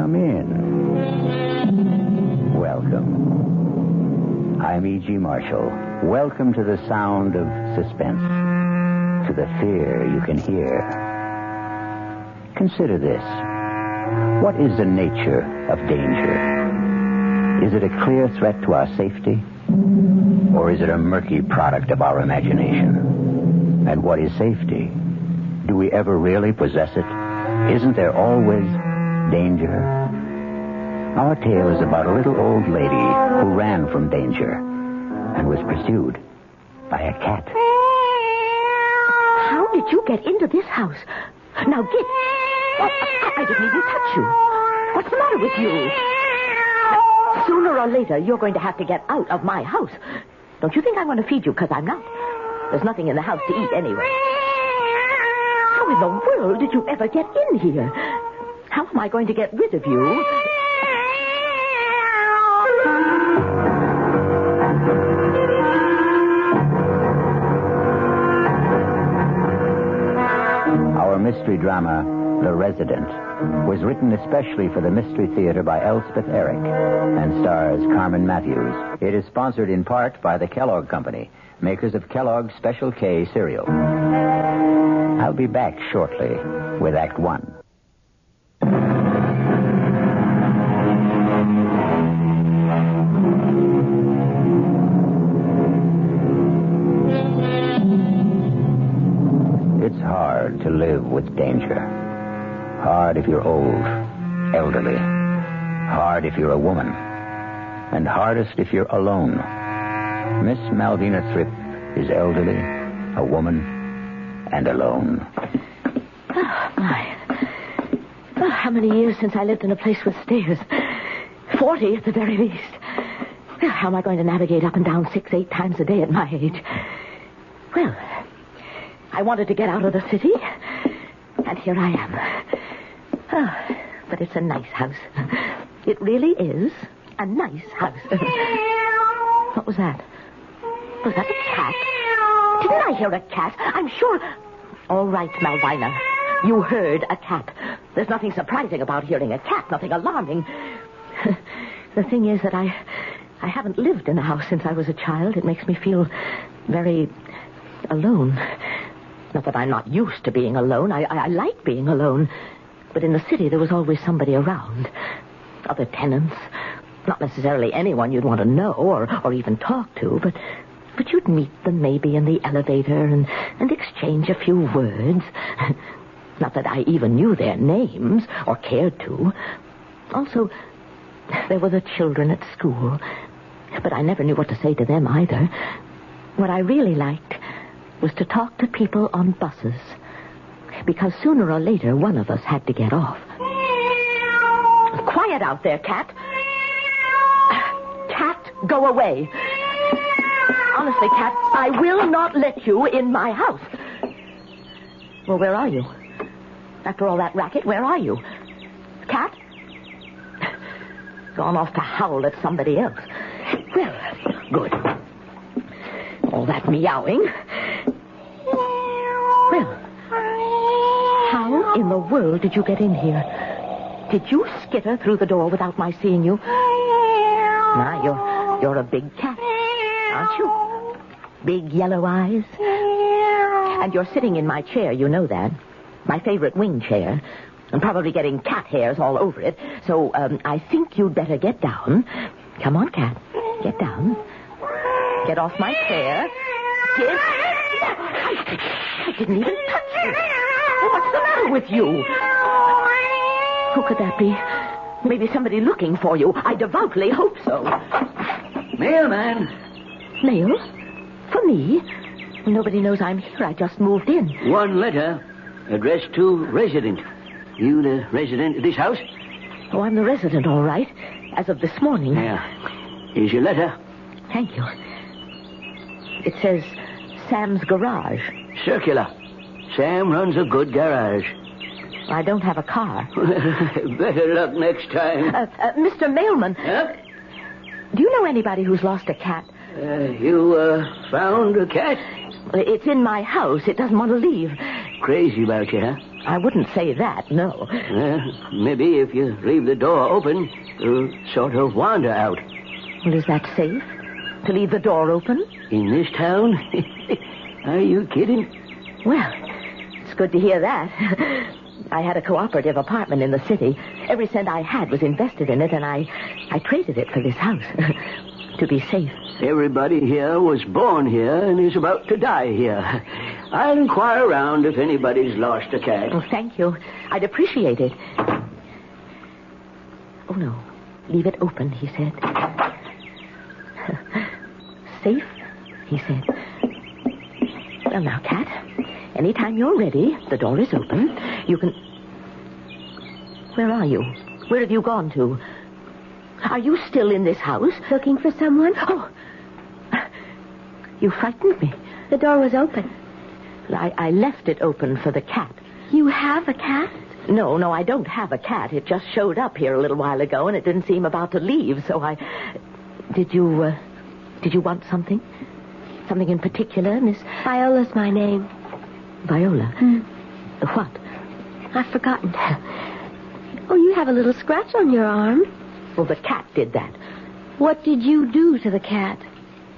Come in. Welcome. I'm E.G. Marshall. Welcome to the sound of suspense, to the fear you can hear. Consider this. What is the nature of danger? Is it a clear threat to our safety? Or is it a murky product of our imagination? And what is safety? Do we ever really possess it? Isn't there always danger? Our tale is about a little old lady who ran from danger and was pursued by a cat. How did you get into this house? Now get... I didn't even touch you. What's the matter with you? Sooner or later, you're going to have to get out of my house. Don't you think I want to feed you? Because I'm not. There's nothing in the house to eat anyway. How in the world did you ever get in here? How am I going to get rid of you? Our mystery drama, The Resident, was written especially for the Mystery Theater by Elspeth Eric and stars Carmen Matthews. It is sponsored in part by the Kellogg Company, makers of Kellogg's Special K cereal. I'll be back shortly with Act One. It's hard to live with danger. Hard if you're old, elderly. Hard if you're a woman. And hardest if you're alone. Miss Malvina Thripp is elderly, a woman, and alone. Oh, my. Oh, how many years since I lived in a place with stairs? 40 at the very least. How am I going to navigate up and down 6-8 times a day at my age? Well, I wanted to get out of the city, and here I am. Oh, but it's a nice house. It really is a nice house. What was that? Was that a cat? Didn't I hear a cat? I'm sure... All right, Malvina. You heard a cat. There's nothing surprising about hearing a cat, nothing alarming. The thing is that I haven't lived in a house since I was a child. It makes me feel very alone. Not that I'm not used to being alone. I like being alone. But in the city, there was always somebody around. Other tenants. Not necessarily anyone you'd want to know or even talk to, but you'd meet them maybe in the elevator and exchange a few words. Not that I even knew their names or cared to. Also, there were the children at school, but I never knew what to say to them either. What I really liked was to talk to people on buses, because sooner or later one of us had to get off. Quiet out there, Cat. Cat, go away. Honestly, Cat, I will not let you in my house. Well, where are you? After all that racket, where are you? Cat? Gone off to howl at somebody else. Well, good. All that meowing. Well, how in the world did you get in here? Did you skitter through the door without my seeing you? Nah, you're a big cat, aren't you? Big yellow eyes. And you're sitting in my chair, you know that. My favorite wing chair. I'm probably getting cat hairs all over it. So, I think you'd better get down. Come on, Cat. Get down. Get off my chair. I didn't even touch you. Oh, what's the matter with you? Who could that be? Maybe somebody looking for you. I devoutly hope so. Mailman. Mail? For me? Nobody knows I'm here. I just moved in. One letter addressed to resident. You the resident of this house? Oh, I'm the resident, all right. As of this morning. Yeah. Here's your letter. Thank you. It says Sam's garage. Circular. Sam runs a good garage. I don't have a car. Better luck next time. Mr. Mailman. Huh? Do you know anybody who's lost a cat? You found a cat? It's in my house. It doesn't want to leave. Crazy about you, huh? I wouldn't say that, no. Maybe if you leave the door open, you'll sort of wander out. Well, is that safe? To leave the door open? In this town? Are you kidding? Well, it's good to hear that. I had a cooperative apartment in the city. Every cent I had was invested in it, and I traded it for this house. To be safe. Everybody here was born here and is about to die here. I'll inquire around if anybody's lost a cat. Oh, thank you. I'd appreciate it. Oh, no. Leave it open, he said. Safe, he said. Well, now, Cat, anytime you're ready, the door is open. You can... Where are you? Where have you gone to? Are you still in this house? Looking for someone? Oh, you frightened me. The door was open. I left it open for the cat. You have a cat? No, I don't have a cat. It just showed up here a little while ago, and it didn't seem about to leave, so I... Did you want something? Something in particular, Miss... Viola's my name. Viola? What? I've forgotten. Oh, you have a little scratch on your arm. Well, the cat did that. What did you do to the cat?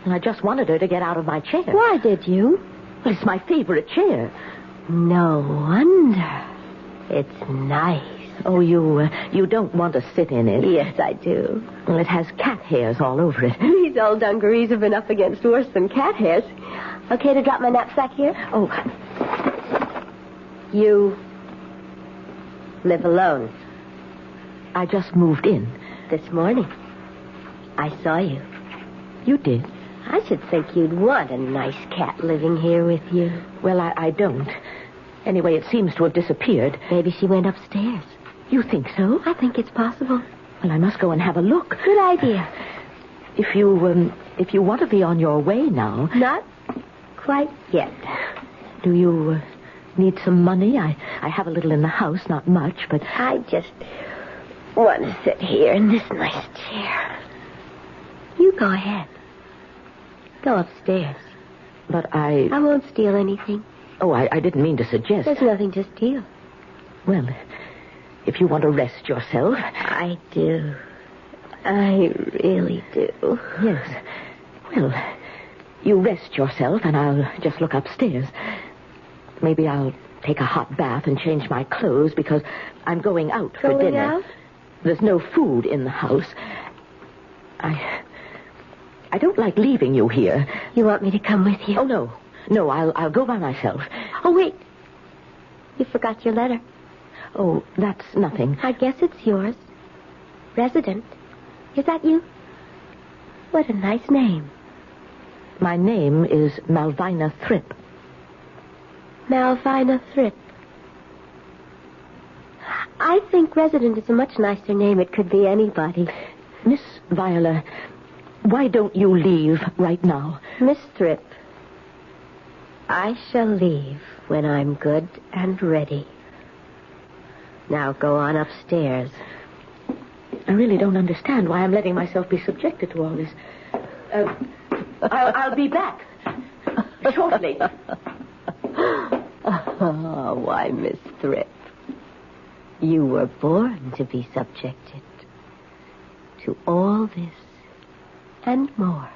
I just wanted her to get out of my chair. Why did you? Well, it's my favorite chair. No wonder. It's nice. Oh, you don't want to sit in it? Yes, I do. Well, it has cat hairs all over it. These old dungarees have been up against worse than cat hairs. Okay to drop my knapsack here? Oh. You live alone? I just moved in. This morning. I saw you. You did? I should think you'd want a nice cat living here with you. Well, I don't. Anyway, it seems to have disappeared. Maybe she went upstairs. You think so? I think it's possible. Well, I must go and have a look. Good idea. If you want to be on your way now... Not quite yet. Do you need some money? I have a little in the house, not much, but... I just want to sit here in this nice chair. You go ahead. Go upstairs. But I won't steal anything. Oh, I didn't mean to suggest... There's nothing to steal. Well, if you want to rest yourself... I do. I really do. Yes. Well, you rest yourself, and I'll just look upstairs. Maybe I'll take a hot bath and change my clothes, because I'm going out for dinner. Going out? There's no food in the house. I don't like leaving you here. You want me to come with you? Oh, no. No, I'll go by myself. Oh, wait. You forgot your letter. Oh, that's nothing. I guess it's yours. Resident. Is that you? What a nice name. My name is Malvina Thrip. Malvina Thrip. I think Resident is a much nicer name. It could be anybody. Miss Viola, why don't you leave right now? Miss Thrip, I shall leave when I'm good and ready. Now go on upstairs. I really don't understand why I'm letting myself be subjected to all this. I'll be back shortly. Oh, why, Miss Thrip, you were born to be subjected to all this and more.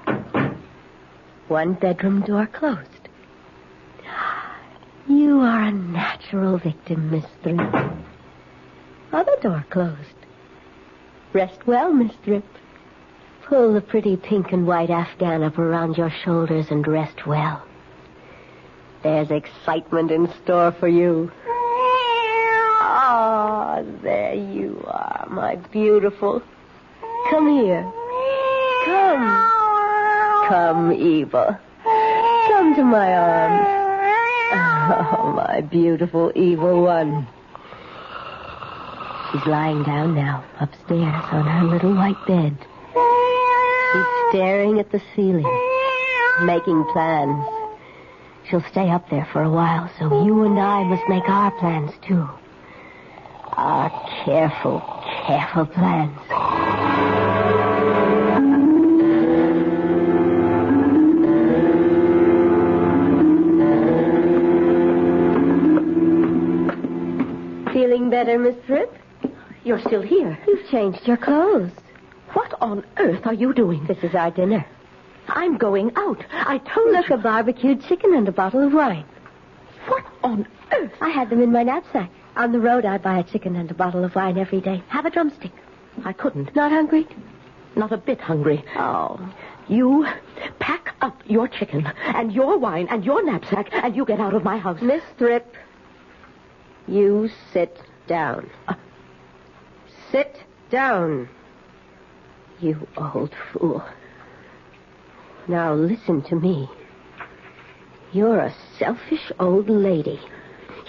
One bedroom door closed. You are a natural victim, Miss Thrip. Other door closed. Rest well, Miss Thrip. Pull the pretty pink and white Afghan up around your shoulders and rest well. There's excitement in store for you. Ah, there you are, my beautiful. Come here. Come, Eva. Come to my arms. Oh, my beautiful evil one. She's lying down now, upstairs on her little white bed. She's staring at the ceiling, making plans. She'll stay up there for a while, so you and I must make our plans, too. Our careful plans. better, Miss Tripp? You're still here. You've changed your clothes. What on earth are you doing? This is our dinner. I'm going out. I told Look, you. a barbecued chicken and a bottle of wine. What on earth? I had them in my knapsack. On the road, I buy a chicken and a bottle of wine every day. Have a drumstick. I couldn't. Not hungry? Not a bit hungry. Oh. You pack up your chicken and your wine and your knapsack and you get out of my house. Miss Tripp, you sit down. Sit down. You old fool. Now listen to me. You're a selfish old lady.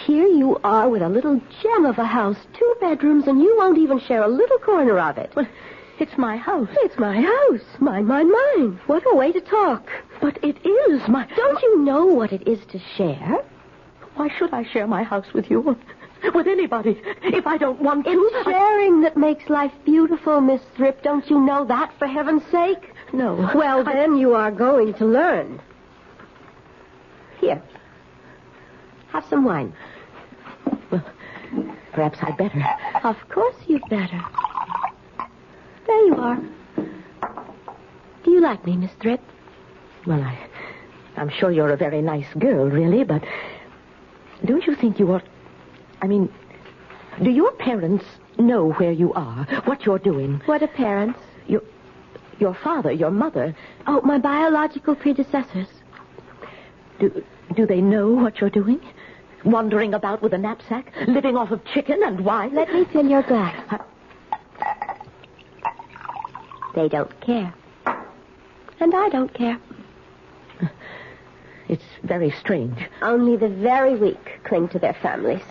Here you are with a little gem of a house, 2 bedrooms, and you won't even share a little corner of it. Well, it's my house. It's my house. Mine, mine, mine. What a way to talk. But it is my... Don't you know what it is to share? Why should I share my house with you? With anybody? If I don't want to... It's sharing that makes life beautiful, Miss Tripp. Don't you know that, for heaven's sake? No. Well, then you are going to learn. Here. Have some wine. Well, perhaps I'd better. Of course you'd better. There you are. Do you like me, Miss Tripp? Well, I'm sure you're a very nice girl, really, but don't you think you ought... I mean, do your parents know where you are, what you're doing? What are parents? Your father, your mother. Oh, my biological predecessors. Do they know what you're doing? Wandering about with a knapsack, living off of chicken and wine? Let me fill your glass. They don't care. And I don't care. It's very strange. Only the very weak cling to their families.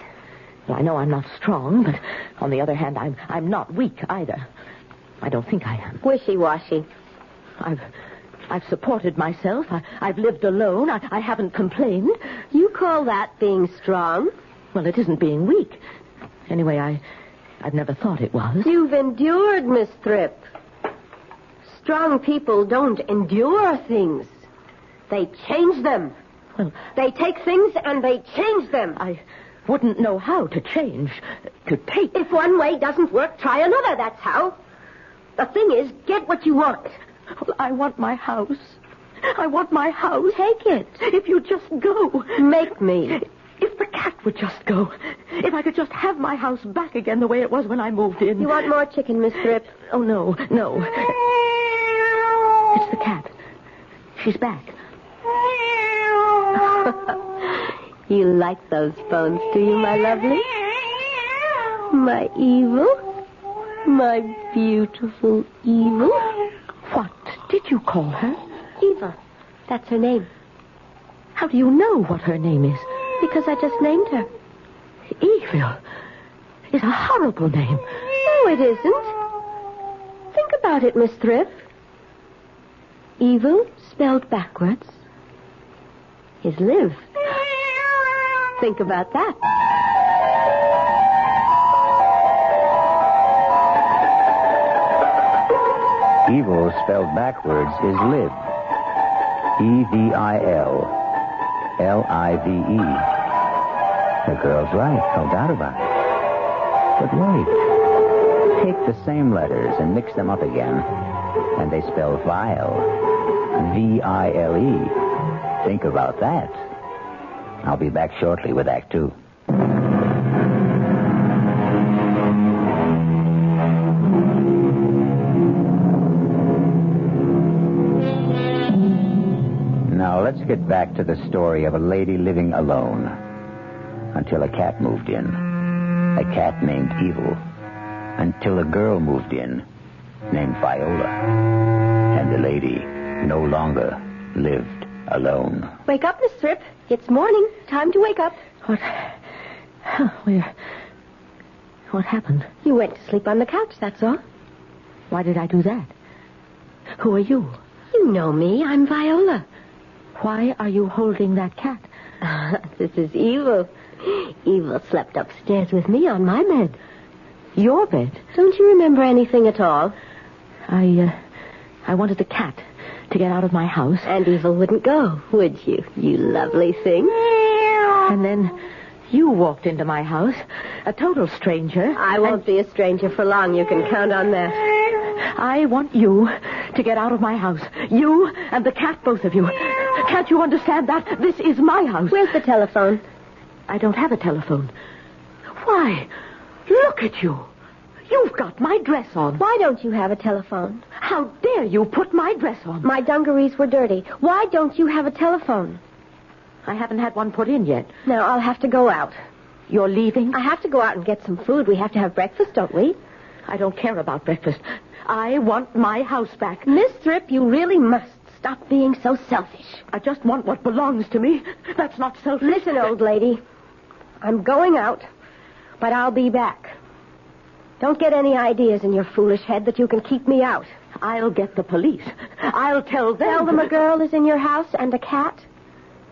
Well, I know I'm not strong, but on the other hand, I'm not weak either. I don't think I am. Wishy-washy. I've supported myself. I've lived alone. I haven't complained. You call that being strong? Well, it isn't being weak. Anyway, I've never thought it was. You've endured, Miss Tripp. Strong people don't endure things. They change them. Well, they take things and they change them. I wouldn't know how to change. To take. If one way doesn't work, try another, that's how. The thing is, get what you want. Well, I want my house. I want my house. Take it. If you just go. Make me. If the cat would just go. If I could just have my house back again the way it was when I moved in. You want more chicken, Miss Tripp? Oh, no. It's the cat. She's back. You like those bones, do you, my lovely? My evil? My beautiful evil? What did you call her? Eva. That's her name. How do you know what her name is? Because I just named her. Evil is a horrible name. No, it isn't. Think about it, Miss Tripp. Evil, spelled backwards, is live. Think about that. Evil spelled backwards is live. E-V-I-L. L-I-V-E. The girl's right, no doubt about it. But wait. Take the same letters and mix them up again, and they spell vile. V-I-L-E. Think about that. I'll be back shortly with Act 2. Now, let's get back to the story of a lady living alone until a cat moved in. A cat named Evil. Until a girl moved in named Viola. And the lady no longer lived alone. Wake up, Miss Tripp. It's morning. Time to wake up. What happened? You went to sleep on the couch, that's all. Why did I do that? Who are you? You know me. I'm Viola. Why are you holding that cat? This is Evil. Evil slept upstairs with me on my bed. Your bed? Don't you remember anything at all? I wanted the cat to get out of my house. And Evil wouldn't go, would you? You lovely thing. And then You walked into my house, a total stranger. I won't be a stranger for long. You can count on that. I want you to get out of my house. You and the cat, both of you. Can't you understand that? This is my house. Where's the telephone? I don't have a telephone. Why? Look at you. You've got my dress on. Why don't you have a telephone? How dare you put my dress on? My dungarees were dirty. Why don't you have a telephone? I haven't had one put in yet. Now, I'll have to go out. You're leaving? I have to go out and get some food. We have to have breakfast, don't we? I don't care about breakfast. I want my house back. Miss Thrip, you really must stop being so selfish. I just want what belongs to me. That's not selfish. Listen, old lady. I'm going out, but I'll be back. Don't get any ideas in your foolish head that you can keep me out. I'll get the police. I'll tell them. Tell them a girl is in your house and a cat.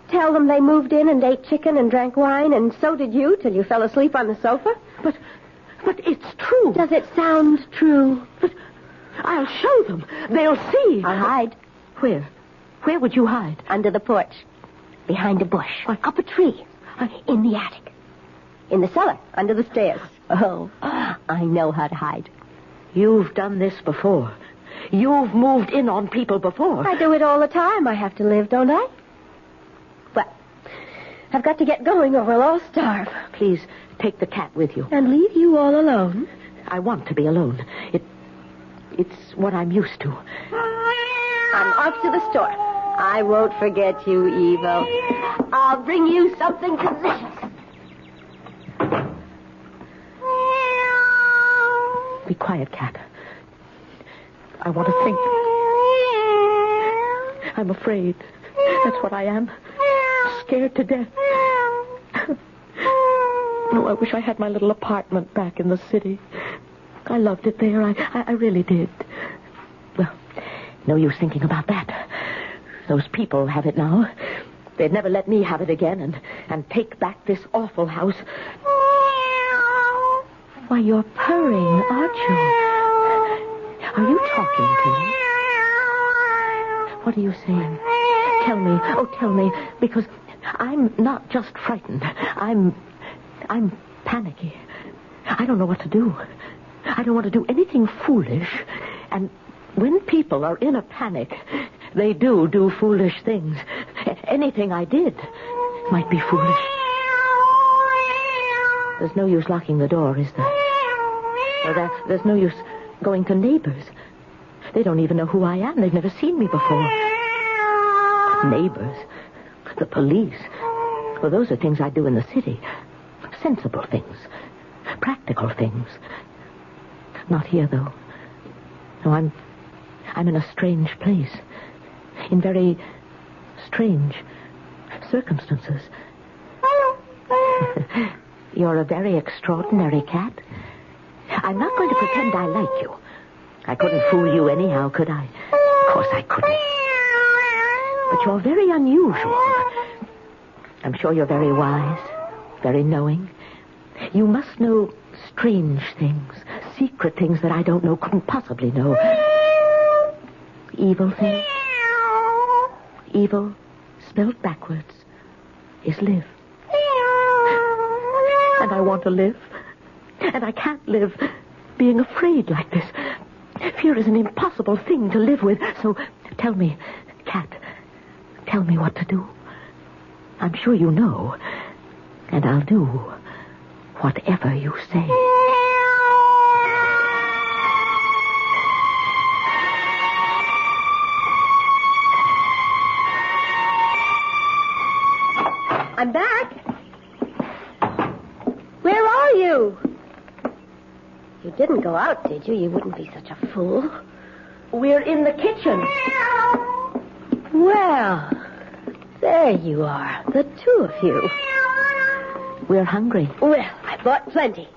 Tell them they moved in and ate chicken and drank wine, and so did you till you fell asleep on the sofa. But it's true. Does it sound true? But I'll show them. They'll see. I'll hide. Where? Where would you hide? Under the porch. Behind a bush. Up a tree. In the attic. In the cellar. Under the stairs. Oh, I know how to hide. You've done this before. You've moved in on people before. I do it all the time. I have to live, don't I? Well, I've got to get going or we'll all starve. Please, take the cat with you. And leave you all alone? I want to be alone. It's what I'm used to. I'm off to the store. I won't forget you, Evo. I'll bring you something delicious. Be quiet, cat. I want to think. I'm afraid. That's what I am. Scared to death. No, I wish I had my little apartment back in the city. I loved it there. I really did. Well, no use thinking about that. Those people have it now. They'd never let me have it again and take back this awful house. Why, you're purring, aren't you? Are you talking to me? What are you saying? Tell me. Oh, tell me. Because I'm not just frightened. I'm panicky. I don't know what to do. I don't want to do anything foolish. And when people are in a panic, they do foolish things. Anything I did might be foolish. There's no use locking the door, is there? Or there's no use going to neighbors. They don't even know who I am. They've never seen me before. Neighbors. The police. Well, those are things I do in the city. Sensible things. Practical things. Not here, though. No, I'm in a strange place. In very strange circumstances. You're a very extraordinary cat. I'm not going to pretend I like you. I couldn't fool you anyhow, could I? Of course I couldn't. But you're very unusual. I'm sure you're very wise, very knowing. You must know strange things, secret things that I don't know, couldn't possibly know. Evil things. Evil, spelled backwards, is live. And I want to live. And I can't live being afraid like this. Fear is an impossible thing to live with. So tell me, cat, tell me what to do. I'm sure you know. And I'll do whatever you say. I'm back. Where are you? You didn't go out, did you? You wouldn't be such a fool. We're in the kitchen. Well, there you are, the two of you. We're hungry. Well, I bought plenty.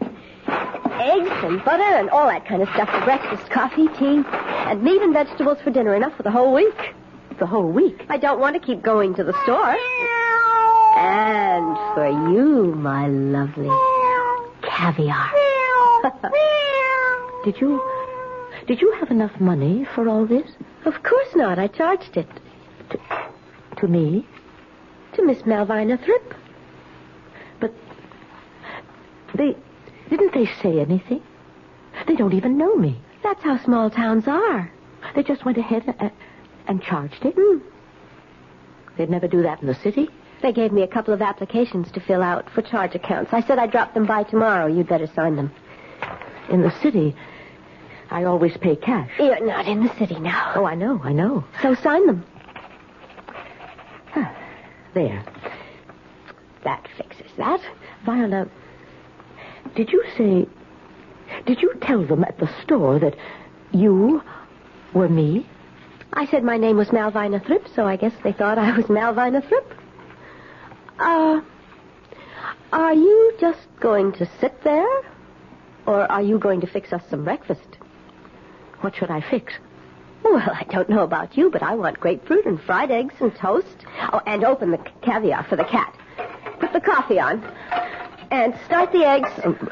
Eggs and butter and all that kind of stuff for breakfast, coffee, tea, and meat and vegetables for dinner. Enough for the whole week. The whole week? I don't want to keep going to the store. And for you, my lovely, caviar. Did you have enough money for all this? Of course not. I charged it. To me? To Miss Malvina Thrip. Didn't they say anything? They don't even know me. That's how small towns are. They just went ahead and charged it. They'd never do that in the city. They gave me a couple of applications to fill out for charge accounts. I said I'd drop them by tomorrow. You'd better sign them. In the city, I always pay cash. You're not in the city now. Oh, I know. So sign them. There. That fixes that. Viola, did you tell them at the store that you were me? I said my name was Malvina Thrip, so I guess they thought I was Malvina Thrip. Are you just going to sit there? Or are you going to fix us some breakfast? What should I fix? Well, I don't know about you, but I want grapefruit and fried eggs and toast. Oh, and open the caviar for the cat. Put the coffee on. And start the eggs.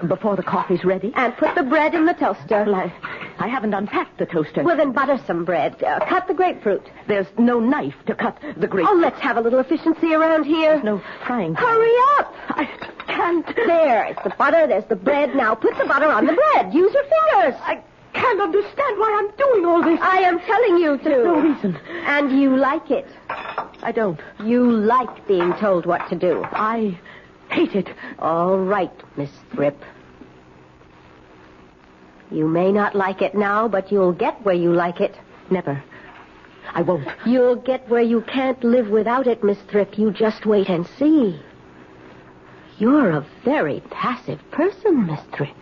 Before the coffee's ready? And put the bread in the toaster. Well, I haven't unpacked the toaster. Well, then butter some bread. Cut the grapefruit. There's no knife to cut the grapefruit. Oh, let's have a little efficiency around here. There's no frying pan. Hurry up! I can't. There's the butter. There's the bread. Now put the butter on the bread. Use your fingers. I can't understand why I'm doing all this. I am telling you to. There's no reason. And you like it. I don't. You like being told what to do. I hate it. All right, Miss Thrip. You may not like it now, but you'll get where you like it. Never. I won't. You'll get where you can't live without it, Miss Thrip. You just wait and see. You're a very passive person, Miss Thrip.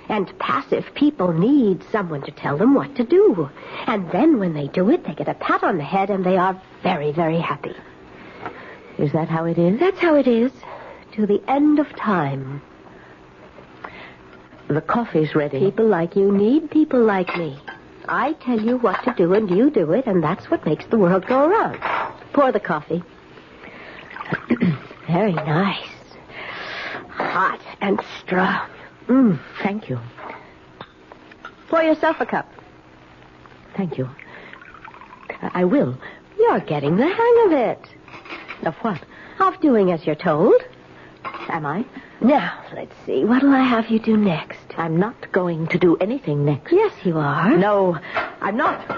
And passive people need someone to tell them what to do. And then when they do it, they get a pat on the head and they are very, very happy. Is that how it is? That's how it is. To the end of time. The coffee's ready. People like you need people like me. I tell you what to do and you do it, and that's what makes the world go around. Pour the coffee. Very nice. Hot and strong. Thank you. Pour yourself a cup. Thank you. I will. You're getting the hang of it. Of what? Of doing as you're told. Am I? Now, let's see. What'll I have you do next? I'm not going to do anything next. Yes, you are. No, I'm not. Get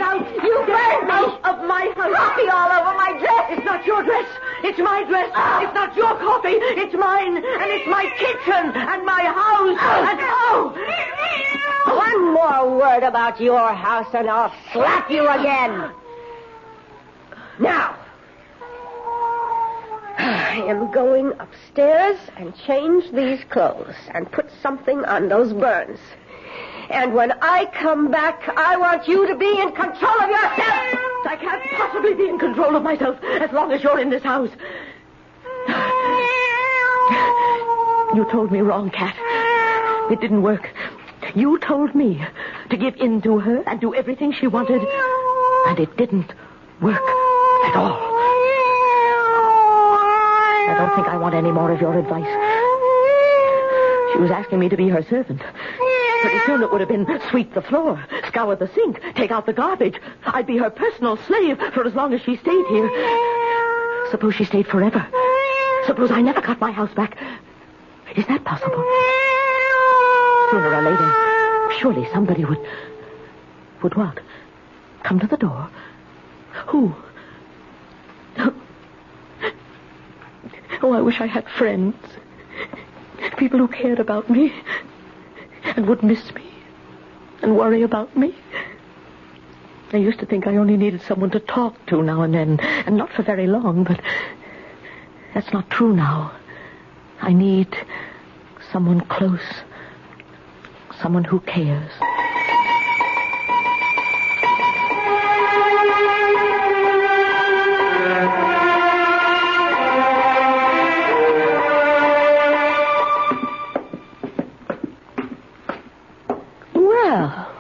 out! You burned me! Out of my house! Coffee all over my dress! It's not your dress. It's my dress. It's not your coffee. It's mine. And it's my kitchen and my house. And One more word about your house and I'll slap you again. Now, I am going upstairs and change these clothes and put something on those burns. And when I come back, I want you to be in control of yourself. I can't possibly be in control of myself as long as you're in this house. You told me wrong, Cat. It didn't work. You told me to give in to her and do everything she wanted. And it didn't work at all. I don't think I want any more of your advice. She was asking me to be her servant. Pretty soon it would have been sweep the floor, scour the sink, take out the garbage. I'd be her personal slave for as long as she stayed here. Suppose she stayed forever. Suppose I never got my house back. Is that possible? Sooner or later, surely somebody would what? Come to the door? Who? Oh, I wish I had friends. People who cared about me and would miss me and worry about me. I used to think I only needed someone to talk to now and then, and not for very long, but that's not true now. I need someone close, someone who cares.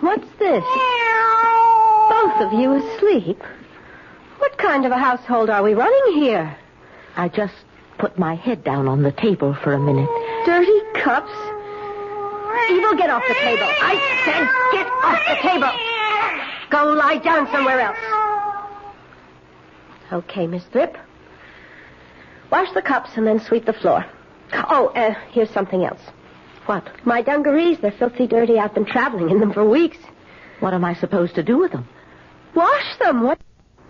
What's this? Both of you asleep? What kind of a household are we running here? I just put my head down on the table for a minute. Dirty cups? Evil, get off the table. I said get off the table. Go lie down somewhere else. Okay, Miss Thrip. Wash the cups and then sweep the floor. Oh, here's something else. What? My dungarees, they're filthy dirty. I've been traveling in them for weeks. What am I supposed to do with them? Wash them. What?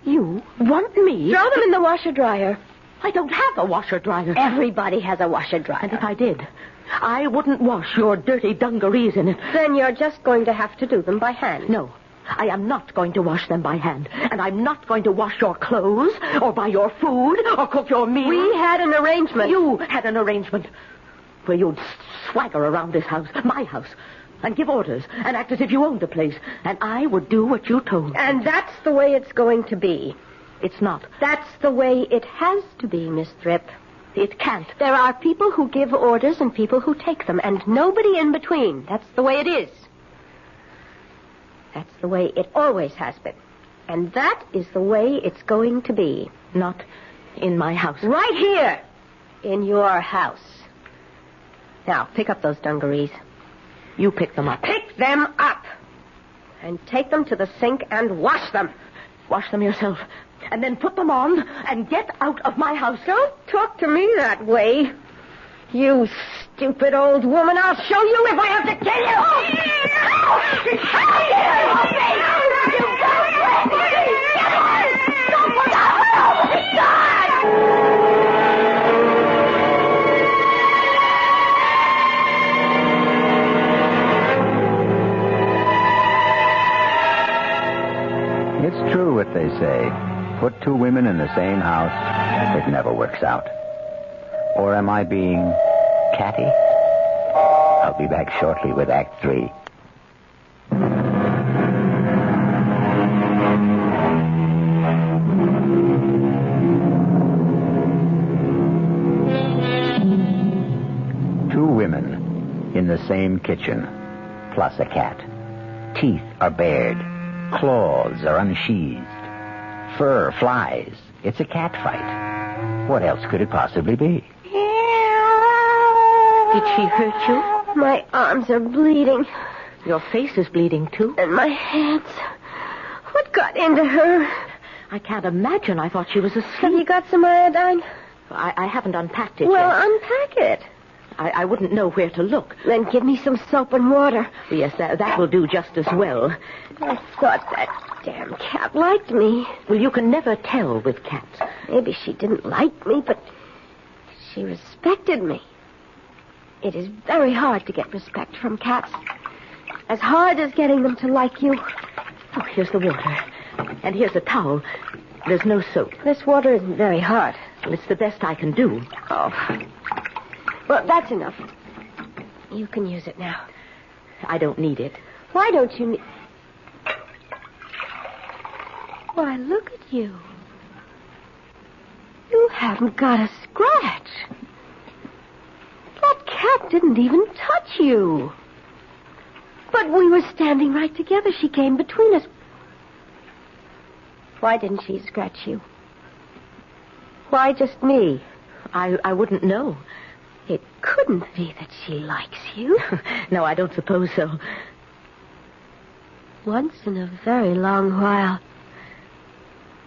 You want me? Throw them in the washer-dryer. I don't have a washer-dryer. Everybody has a washer-dryer. And if I did, I wouldn't wash your dirty dungarees in it. Then you're just going to have to do them by hand. No, I am not going to wash them by hand. And I'm not going to wash your clothes, or buy your food, or cook your meals. We had an arrangement. You had an arrangement where you'd swagger around this house, my house, and give orders, and act as if you owned the place. And I would do what you told me. And that's the way it's going to be. It's not. That's the way it has to be, Miss Thrip. It can't. There are people who give orders and people who take them, and nobody in between. That's the way it is. That's the way it always has been. And that is the way it's going to be. Not in my house. Right here. In your house. Now, pick up those dungarees. You pick them up. Pick them up. And take them to the sink and wash them. Wash them yourself. And then put them on and get out of my house. Don't talk to me that way. You stupid old woman. I'll show you if I have to kill you. It's true what they say. Put two women in the same house, it never works out. Or am I being catty? I'll be back shortly with Act 3. Two women in the same kitchen, plus a cat. Teeth are bared. Claws are unsheathed. Fur flies. It's a cat fight. What else could it possibly be? Did she hurt you? My arms are bleeding. Your face is bleeding, too. And my hands. What got into her? I can't imagine. I thought she was asleep. Have you got some iodine? I haven't unpacked it Well, yet. unpack it. I wouldn't know where to look. Then give me some soap and water. Yes, that will do just as well. I thought that damn cat liked me. Well, you can never tell with cats. Maybe she didn't like me, but she respected me. It is very hard to get respect from cats. As hard as getting them to like you. Oh, here's the water. And here's a towel. There's no soap. This water isn't very hard. Well, it's the best I can do. Oh. Well, that's enough. You can use it now. I don't need it. Why don't you need... Why, look at you. You haven't got a scratch. That cat didn't even touch you. But we were standing right together. She came between us. Why didn't she scratch you? Why just me? I wouldn't know. It couldn't be that she likes you. No, I don't suppose so. Once in a very long while,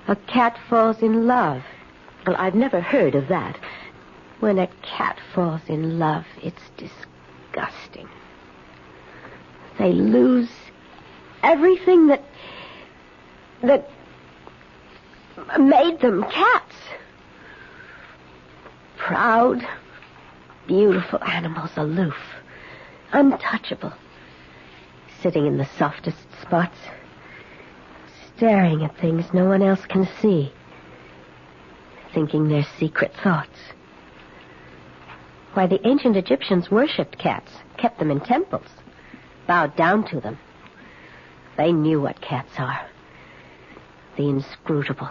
a cat falls in love. Well, I've never heard of that. When a cat falls in love, it's disgusting. They lose everything that made them cats. Proud, beautiful animals, aloof, untouchable, sitting in the softest spots, staring at things no one else can see, thinking their secret thoughts. Why, the ancient Egyptians worshipped cats, kept them in temples, bowed down to them. They knew what cats are. The inscrutable,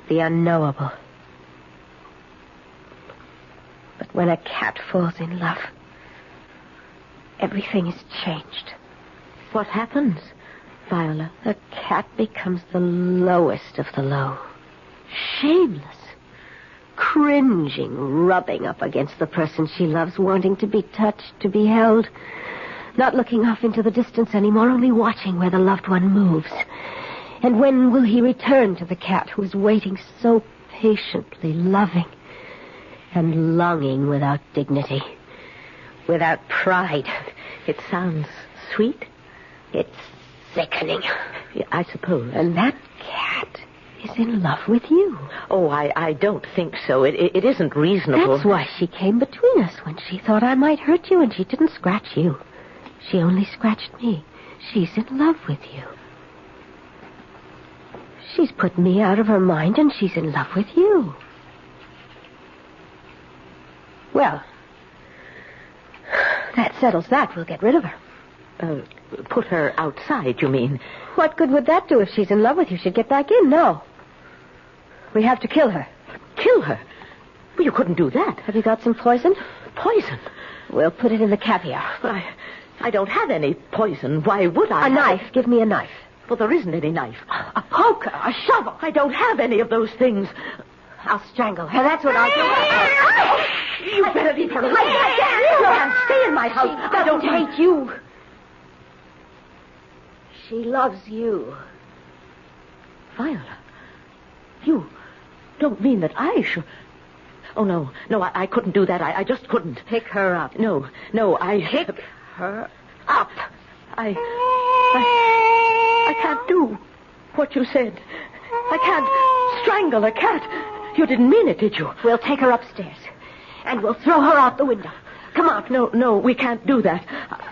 the unknowable. But when a cat falls in love, everything is changed. What happens, Viola? The cat becomes the lowest of the low. Shameless. Cringing, rubbing up against the person she loves, wanting to be touched, to be held. Not looking off into the distance anymore, only watching where the loved one moves. And when will he return to the cat who is waiting so patiently, loving, And longing without dignity. Without pride. It sounds sweet. It's sickening. Yeah, I suppose. And that cat is in love with you. Oh, I don't think so. It isn't reasonable. That's why she came between us when she thought I might hurt you, and she didn't scratch you. She only scratched me. She's in love with you. She's put me out of her mind, and she's in love with you. Well, that settles that. We'll get rid of her. Put her outside, you mean? What good would that do if she's in love with you? She'd get back in. No. We have to kill her. Kill her? Well, you couldn't do that. Have you got some poison? Poison? We'll put it in the caviar. But I don't have any poison. Why would I? A knife. Give me a knife. Well, there isn't any knife. A poker. A shovel. I don't have any of those things. I'll strangle her. That's what I'll do. You better leave her alone. I can't stay in my house. I don't hate you. She loves you. Viola, you don't mean that I should... Oh, no, I couldn't do that. I just couldn't. Pick her up. No, I... Pick her up. I can't do what you said. I can't strangle a cat. You didn't mean it, did you? We'll take her upstairs, and we'll throw her out the window. Come on. No, we can't do that.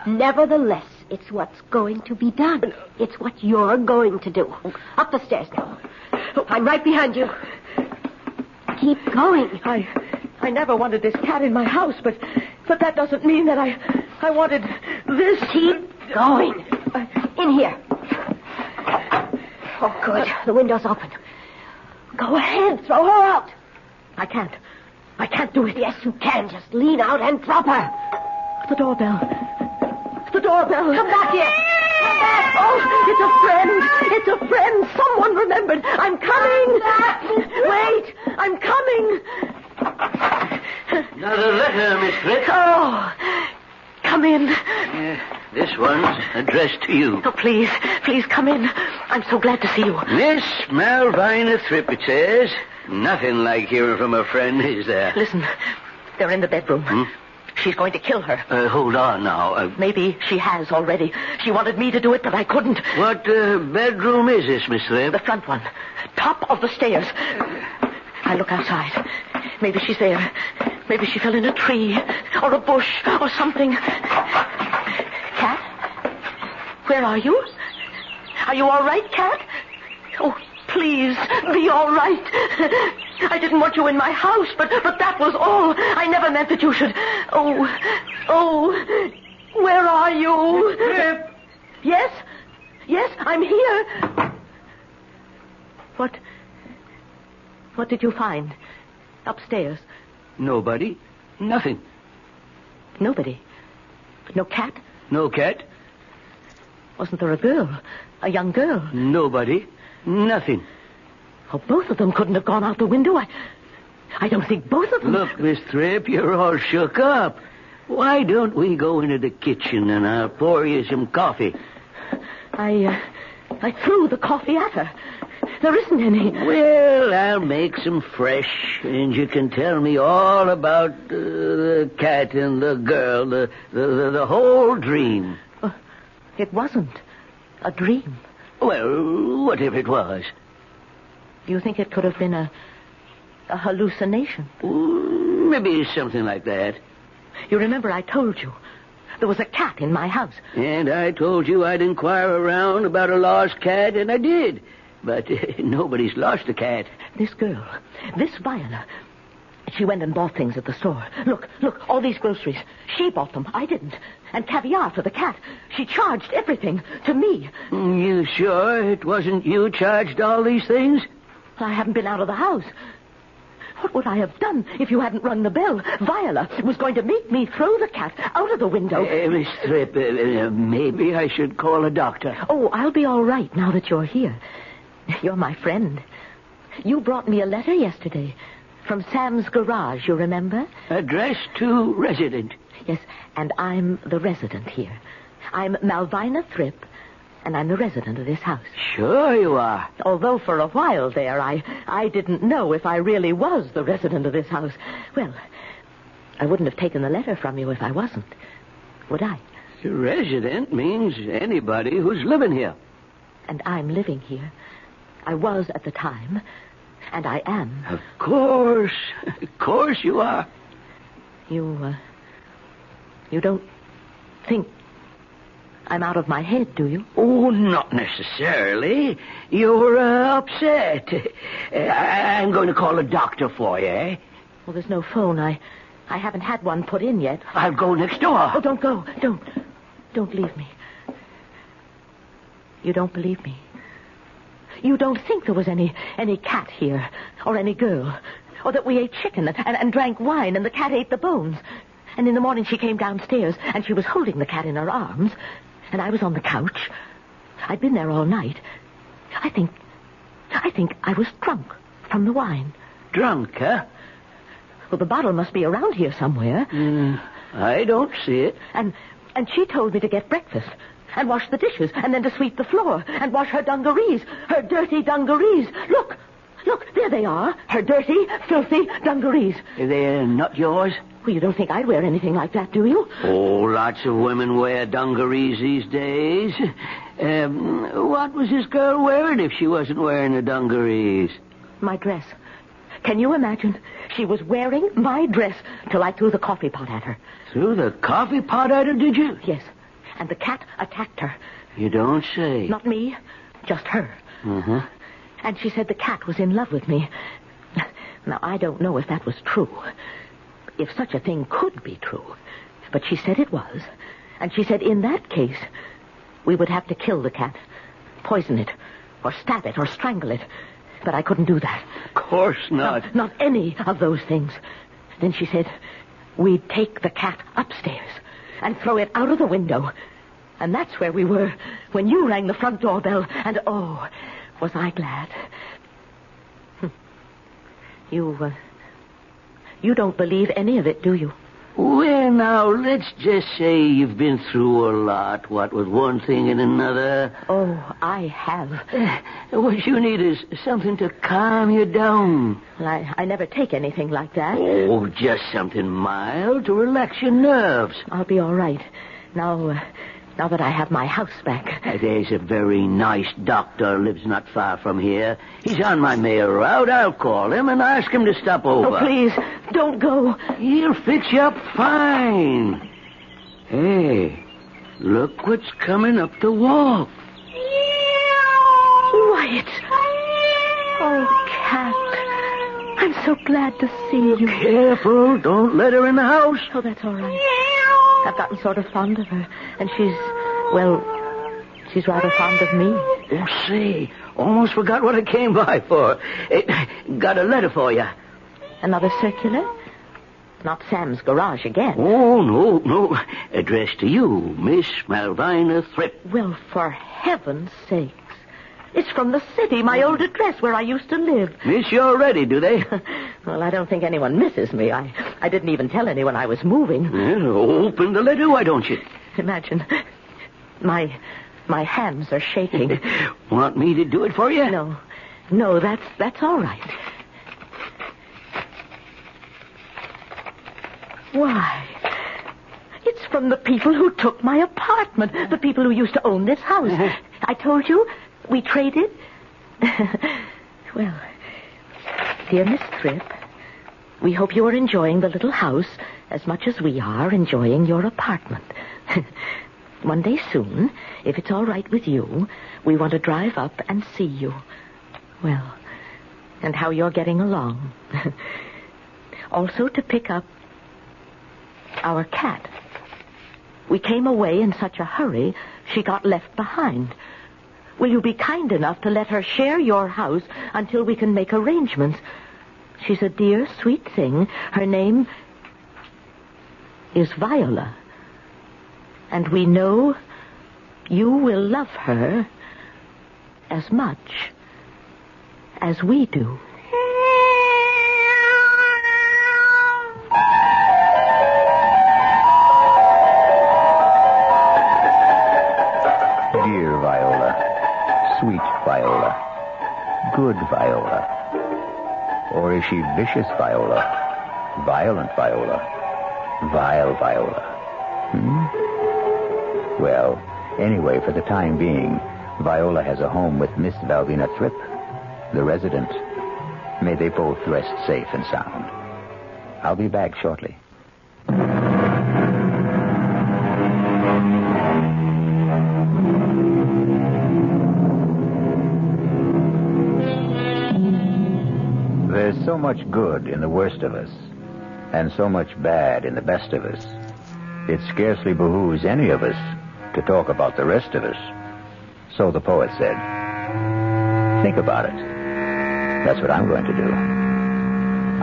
Nevertheless, it's what's going to be done. It's what you're going to do. Up the stairs now. I'm right behind you. Keep going. I never wanted this cat in my house, but that doesn't mean that I wanted this. Keep going. In here. Oh, good. The window's open. Go ahead. Throw her out. I can't do it. Yes, you can. Just lean out and drop her. The doorbell. Come back here. Come back. Oh, it's a friend. Someone remembered. I'm coming. Wait, I'm coming. Another letter, Miss Frick. Oh, come in. This one's addressed to you. Oh, please come in. I'm so glad to see you. Miss Malvina Thrip, it says. Nothing like hearing from a friend, is there? Listen, they're in the bedroom. She's going to kill her. Hold on now. Maybe she has already. She wanted me to do it, but I couldn't. What bedroom is this, Miss Thrip? The front one. Top of the stairs. I look outside. Maybe she's there. Maybe she fell in a tree or a bush or something. Cat? Where are you? Are you all right, Cat? Oh, please, be all right. I didn't want you in my house, but that was all. I never meant that you should... Oh, where are you? Yes, I'm here. What did you find? Upstairs? Nobody. Nothing. Nobody? No cat? No cat. Wasn't there a girl? A young girl? Nobody. Nothing. Oh, both of them couldn't have gone out the window. I don't think both of them... Look, Miss Thrip, you're all shook up. Why don't we go into the kitchen and I'll pour you some coffee? I threw the coffee at her. There isn't any. Well, I'll make some fresh, and you can tell me all about the cat and the girl, the whole dream. It wasn't a dream. Well, what if it was? You think it could have been a hallucination? Maybe something like that. You remember I told you there was a cat in my house. And I told you I'd inquire around about a lost cat, and I did. But nobody's lost a cat. This girl, this Viola, she went and bought things at the store. Look, all these groceries. She bought them. I didn't. And caviar for the cat. She charged everything to me. You sure it wasn't you charged all these things? I haven't been out of the house. What would I have done if you hadn't rung the bell? Viola was going to make me throw the cat out of the window. Miss Thrip, maybe I should call a doctor. Oh, I'll be all right now that you're here. You're my friend. You brought me a letter yesterday from Sam's garage, you remember? Addressed to resident. Yes, and I'm the resident here. I'm Malvina Thrip, And I'm the resident of this house. Sure you are. Although for a while there, I didn't know if I really was the resident of this house. Well, I wouldn't have taken the letter from you if I wasn't, would I? The resident means anybody who's living here. And I'm living here. I was at the time, and I am. Of course you are. You don't think I'm out of my head, do you? Oh, not necessarily. You're upset. I'm going to call a doctor for you, eh? Well, there's no phone. I haven't had one put in yet. I'll go next door. Oh, don't go. Don't leave me. You don't believe me. You don't think there was any cat here, or any girl, or that we ate chicken and drank wine and the cat ate the bones. And in the morning she came downstairs and she was holding the cat in her arms, and I was on the couch. I'd been there all night. I think I was drunk from the wine. Drunk, huh? Well, the bottle must be around here somewhere. I don't see it. And she told me to get breakfast and wash the dishes and then to sweep the floor and wash her dungarees, her dirty dungarees. Look, there they are, her dirty, filthy dungarees. They're not yours? Well, you don't think I'd wear anything like that, do you? Oh, lots of women wear dungarees these days. What was this girl wearing if she wasn't wearing the dungarees? My dress. Can you imagine? She was wearing my dress till I threw the coffee pot at her. Threw the coffee pot at her, did you? Yes. And the cat attacked her. You don't say. Not me, just her. Mm-hmm. And she said the cat was in love with me. Now, I don't know if that was true. If such a thing could be true. But she said it was. And she said in that case, we would have to kill the cat, poison it, or stab it, or strangle it. But I couldn't do that. Of course not. Not any of those things. Then she said, we'd take the cat upstairs and throw it out of the window. And that's where we were when you rang the front doorbell. And, oh, was I glad. You don't believe any of it, do you? Well, now, let's just say you've been through a lot, what with one thing and another. Oh, I have. What you need is something to calm you down. Well, I never take anything like that. Oh, just something mild to relax your nerves. I'll be all right. Now that I have my house back. There's a very nice doctor lives not far from here. He's on my mail route. I'll call him and ask him to stop over. Oh, please, don't go. He'll fix you up fine. Hey, look what's coming up the walk. Wyatt. Oh, cat. I'm so glad to see you. Careful, don't let her in the house. Oh, that's all right. I've gotten sort of fond of her, and she's rather fond of me. Oh, say, almost forgot what I came by for. Got a letter for you. Another circular? Not Sam's garage again. Oh, no. Addressed to you, Miss Malvina Thripp. Well, for heaven's sakes. It's from the city, my old address where I used to live. Miss you already, do they? Well, I don't think anyone misses me. I didn't even tell anyone I was moving. Well, open the letter, why don't you? Imagine. My hands are shaking. Want me to do it for you? No, that's all right. Why, it's from the people who took my apartment, the people who used to own this house. I told you, we traded. Well, dear Miss Thripp, we hope you are enjoying the little house as much as we are enjoying your apartment. One day soon, if it's all right with you, we want to drive up and see you. Well, and how you're getting along. Also to pick up our cat. We came away in such a hurry, she got left behind. Will you be kind enough to let her share your house until we can make arrangements? She's a dear, sweet thing. Her name is Viola. And we know you will love her as much as we do. Dear Viola, sweet Viola? Good Viola? Or is she vicious Viola? Violent Viola? Vile Viola? Well, anyway, for the time being, Viola has a home with Miss Valvina Thripp, the resident. May they both rest safe and sound. I'll be back shortly. There's so much good in the worst of us, and so much bad in the best of us. It scarcely behooves any of us to talk about the rest of us. So the poet said. Think about it. That's what I'm going to do.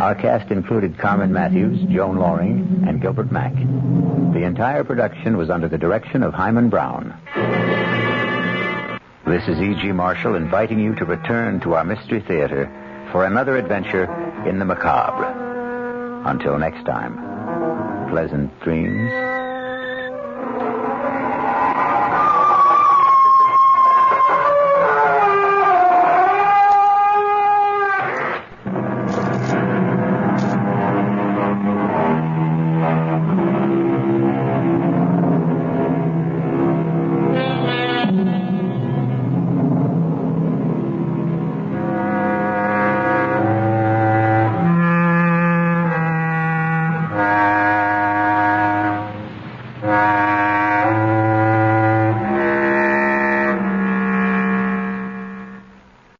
Our cast included Carmen Matthews, Joan Loring, and Gilbert Mack. The entire production was under the direction of Hyman Brown. This is E.G. Marshall inviting you to return to our Mystery Theater for another adventure in the macabre. Until next time, pleasant dreams